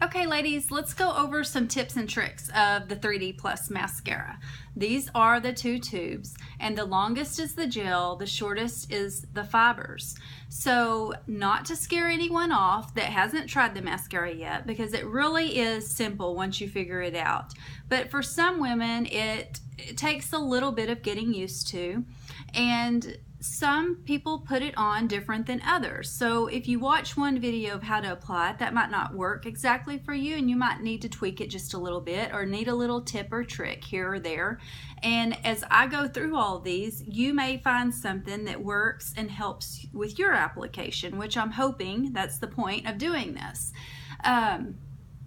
Okay, ladies, let's go over some tips and tricks of the 3D Plus mascara. These are the two tubes, and the longest is the gel, the shortest is the fibers. So, not to scare anyone off that hasn't tried the mascara yet, because it really is simple once you figure it out. But for some women, it takes a little bit of getting used to, and some people put it on different than others. So if you watch one video of how to apply it, that might not work exactly for you, and you might need to tweak it just a little bit or need a little tip or trick here or there. And as I go through all of these, you may find something that works and helps with your application, which I'm hoping that's the point of doing this.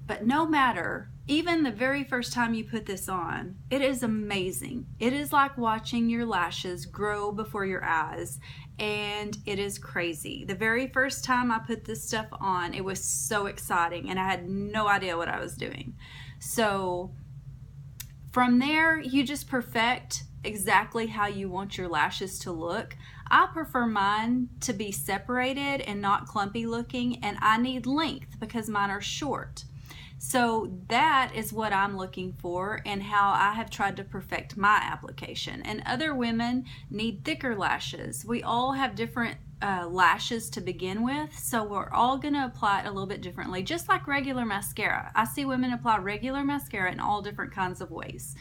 But no matter, even the very first time you put this on, it is amazing. It is like watching your lashes grow before your eyes, and it is crazy. The very first time I put this stuff on, it was so exciting, and I had no idea what I was doing. So from there, you just perfect exactly how you want your lashes to look. I prefer mine to be separated and not clumpy looking, and I need length because mine are short. So that is what I'm looking for and how I have tried to perfect my application. And other women need thicker lashes. We all have different lashes to begin with, so we're all going to apply it a little bit differently, just like regular mascara. I see women apply regular mascara in all different kinds of ways.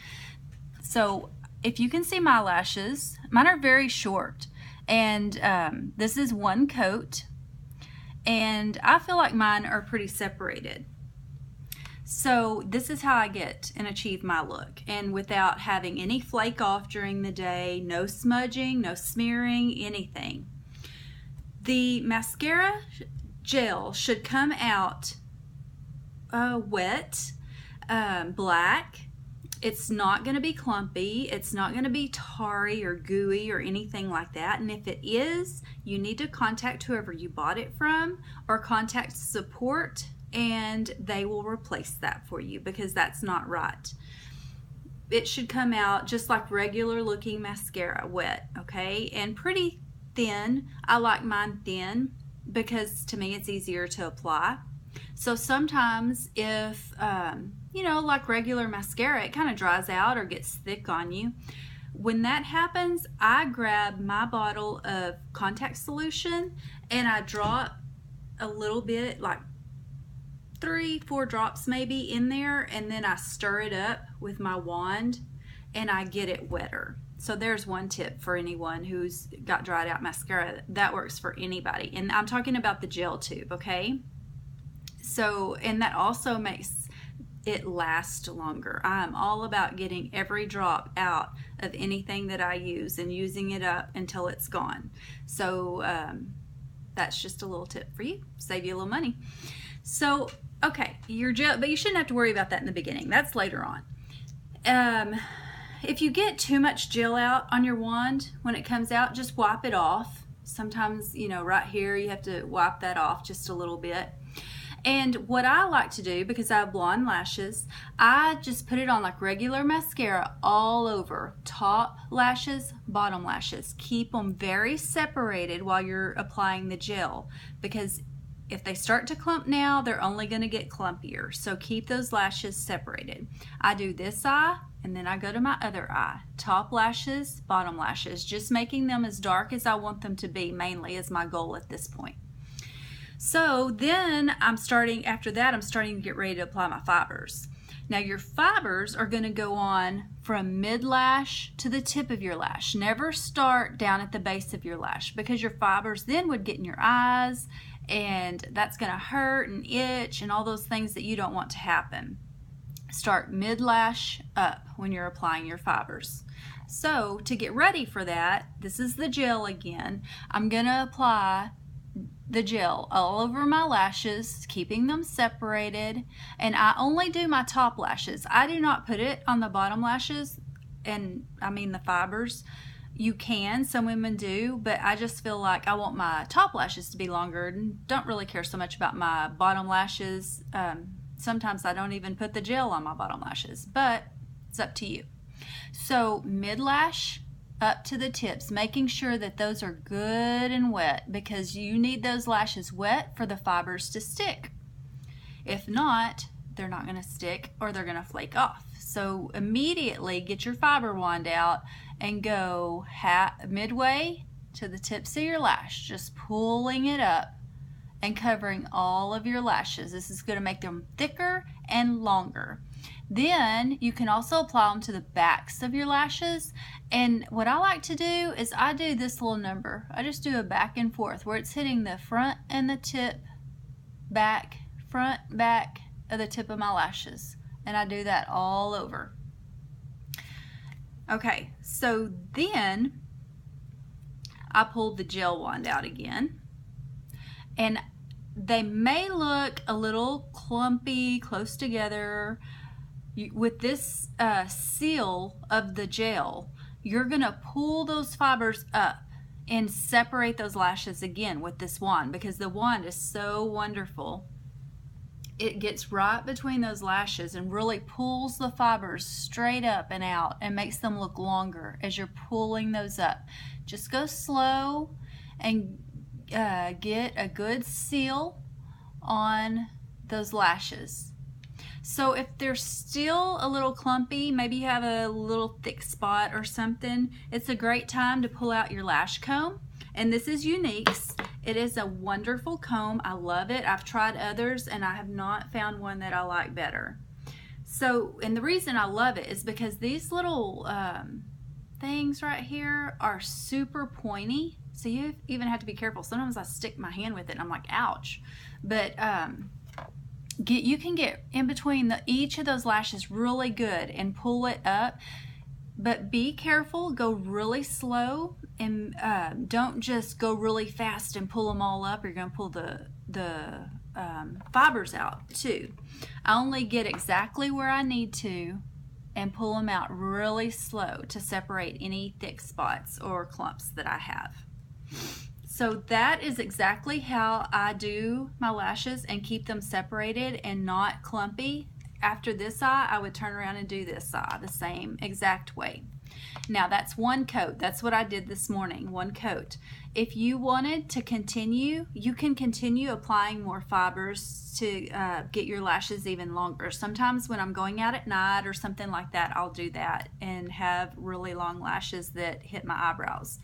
So if you can see my lashes, mine are very short, and this is one coat, and I feel like mine are pretty separated. So this is how I get and achieve my look, and without having any flake off during the day, no smudging, no smearing, anything. The mascara gel should come out wet, black. It's not going to be clumpy, it's not going to be tarry or gooey or anything like that, and if it is, you need to contact whoever you bought it from or contact support, and they will replace that for you because that's not right. It should come out just like regular looking mascara, wet, okay, and pretty thin. I like mine thin because to me it's easier to apply. So sometimes if you know, like regular mascara, it kind of dries out or gets thick on you. When that happens, I grab my bottle of contact solution and I drop a little bit, like 3-4 drops maybe in there, and then I stir it up with my wand and I get it wetter. So there's one tip for anyone who's got dried out mascara. That works for anybody, and I'm talking about the gel tube, okay? So, and that also makes it last longer. I'm all about getting every drop out of anything that I use and using it up until it's gone. So that's just a little tip for you, save you a little money. So okay, your gel, but you shouldn't have to worry about that in the beginning. That's later on. If you get too much gel out on your wand when it comes out, just wipe it off. Sometimes, you know, right here you have to wipe that off just a little bit. And what I like to do, because I have blonde lashes, I just put it on like regular mascara all over. Top lashes, bottom lashes. Keep them very separated while you're applying the gel, because if they start to clump now, they're only going to get clumpier. So keep those lashes separated. I do this eye, and then I go to my other eye. Top lashes, bottom lashes. Just making them as dark as I want them to be mainly is my goal at this point. So then after that, I'm starting to get ready to apply my fibers. Now your fibers are going to go on from mid-lash to the tip of your lash. Never start down at the base of your lash, because your fibers then would get in your eyes, and that's going to hurt and itch and all those things that you don't want to happen. Start mid-lash up when you're applying your fibers. So to get ready for that, this is the gel again. I'm going to apply the gel all over my lashes, keeping them separated, and I only do my top lashes. I do not put it on the bottom lashes, and I mean the fibers. You can, some women do, but I just feel like I want my top lashes to be longer and don't really care so much about my bottom lashes. Sometimes I don't even put the gel on my bottom lashes, but it's up to you. So mid-lash up to the tips, making sure that those are good and wet, because you need those lashes wet for the fibers to stick. If not, they're not going to stick or they're going to flake off. So immediately get your fiber wand out and go midway to the tips of your lash, just pulling it up and covering all of your lashes. This is going to make them thicker and longer. Then you can also apply them to the backs of your lashes. And what I like to do is I do this little number. I just do a back and forth where it's hitting the front and the tip, back, front, back of the tip of my lashes. And I do that all over. Okay, so then I pulled the gel wand out again. And they may look a little clumpy, close together. With this seal of the gel, you're going to pull those fibers up and separate those lashes again with this wand, because the wand is so wonderful. It gets right between those lashes and really pulls the fibers straight up and out and makes them look longer as you're pulling those up. Just go slow and get a good seal on those lashes. So if they're still a little clumpy, maybe you have a little thick spot or something, it's a great time to pull out your lash comb. And this is Unique's. It is a wonderful comb. I love it. I've tried others and I have not found one that I like better. So, and the reason I love it is because these little things right here are super pointy. So you even have to be careful. Sometimes I stick my hand with it and I'm like, ouch. But you can get in between each of those lashes really good and pull it up. But be careful, go really slow, and don't just go really fast and pull them all up. You're going to pull the fibers out too. I only get exactly where I need to and pull them out really slow to separate any thick spots or clumps that I have. So that is exactly how I do my lashes and keep them separated and not clumpy. After this eye, I would turn around and do this eye the same exact way. Now that's one coat. That's what I did this morning, one coat. If you wanted to continue, you can continue applying more fibers to get your lashes even longer. Sometimes when I'm going out at night or something like that, I'll do that and have really long lashes that hit my eyebrows.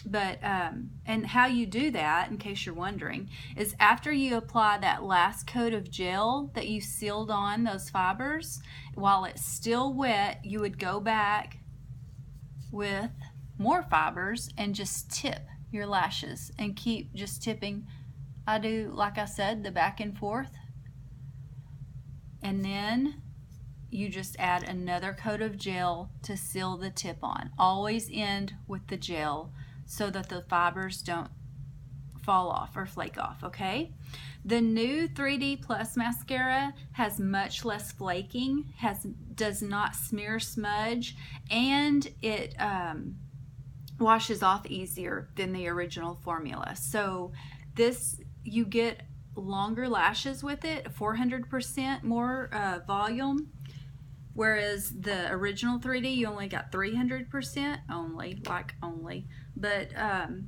But and how you do that, in case you're wondering, is after you apply that last coat of gel that you sealed on those fibers, while it's still wet, you would go back with more fibers and just tip your lashes and keep just tipping. I do, like I said, the back and forth, and then you just add another coat of gel to seal the tip on. Always end with the gel so that the fibers don't fall off or flake off, okay? The new 3D Plus mascara has much less flaking, does not smear smudge, and it washes off easier than the original formula. So this, you get longer lashes with it, 400% more volume, whereas the original 3D, you only got 300% only, but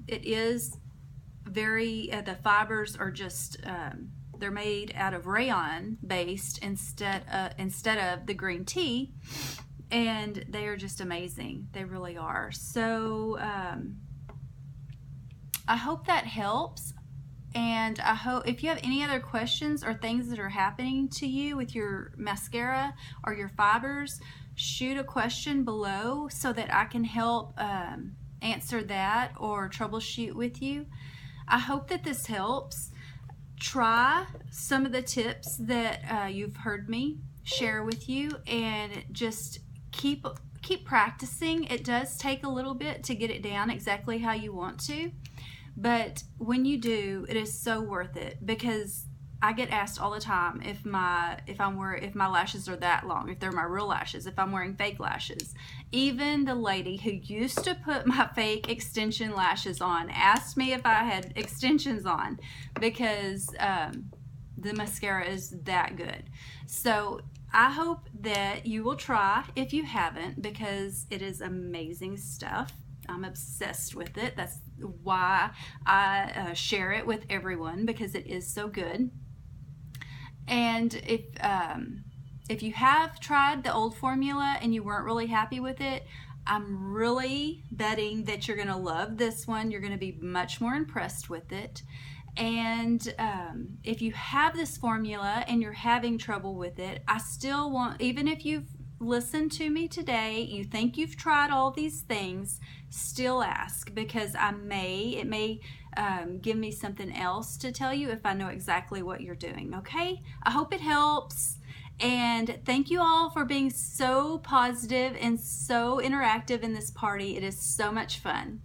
it is very, the fibers are just, they're made out of rayon based instead of the green tea, and they are just amazing. They really are. So I hope that helps. And I hope if you have any other questions or things that are happening to you with your mascara or your fibers, shoot a question below so that I can help answer that or troubleshoot with you. I hope that this helps. Try some of the tips that you've heard me share with you, and just keep practicing. It does take a little bit to get it down exactly how you want to. But when you do, it is so worth it, because I get asked all the time if my lashes are that long, if they're my real lashes, if I'm wearing fake lashes. Even the lady who used to put my fake extension lashes on asked me if I had extensions on, because the mascara is that good. So I hope that you will try if you haven't, because it is amazing stuff. I'm obsessed with it. That's why I share it with everyone, because it is so good. And if you have tried the old formula and you weren't really happy with it, I'm really betting that you're going to love this one. You're going to be much more impressed with it. And if you have this formula and you're having trouble with it, I still want, even if you've listened to me today, you think you've tried all these things, still ask, because it may give me something else to tell you if I know exactly what you're doing. Okay? I hope it helps. And thank you all for being so positive and so interactive in this party. It is so much fun.